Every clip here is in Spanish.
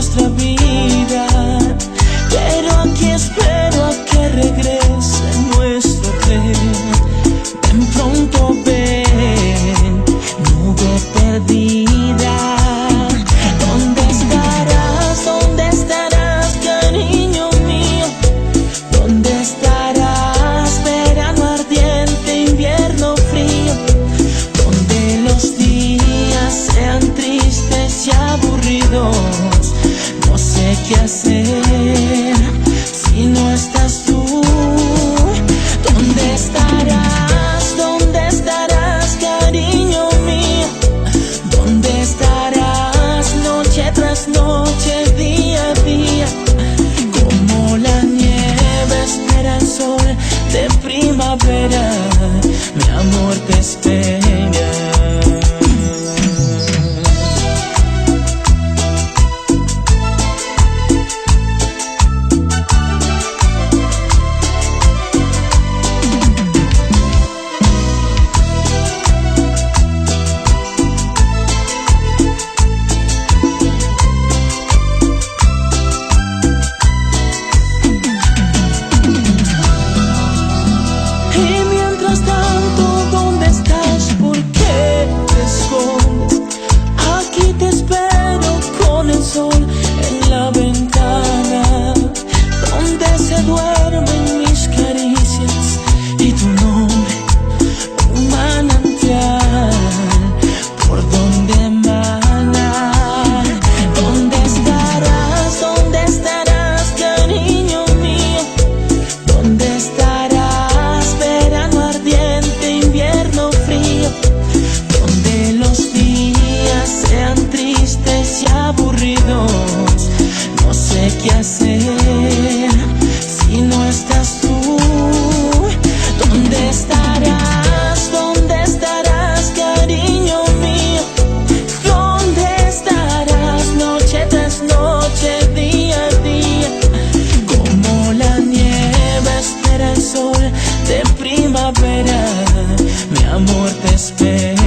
nuestra vida, pero aquí espero a que regrese nuestro tren. Ven pronto, ven, nube perdida. ¿Dónde estarás? ¿Dónde estarás, cariño mío? ¿Dónde estarás? Verano ardiente, invierno frío, donde los días sean tristes y aburridos. No sé qué hacer si no estás tú. ¿Dónde estarás? ¿Dónde estarás, cariño mío? ¿Dónde estarás noche tras noche, día a día? Como la nieve espera el sol de primavera, mi amor te espera. En la ventana, donde se duermen mis caricias y tu nombre, un manantial por donde emanar. ¿Dónde estarás? ¿Dónde estarás, cariño mío? ¿Dónde estarás? Verano ardiente, invierno frío, donde los días sean tristes y aburridos. No sé qué hacer si no estás tú. ¿Dónde estarás? ¿Dónde estarás, cariño mío? ¿Dónde estarás noche tras noche, día a día? Como la nieve espera el sol de primavera, mi amor te espera.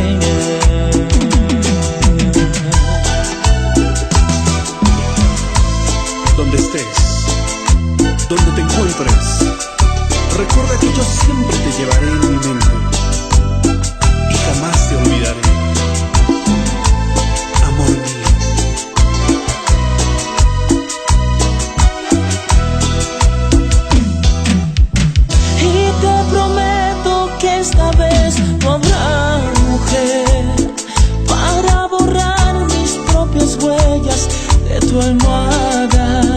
Donde estés, donde te encuentres, recuerda que yo siempre te llevaré en mi mente y jamás te olvidaré, amor mío. Y te prometo que esta vez no habrá mujer para borrar mis propias huellas de tu almohada.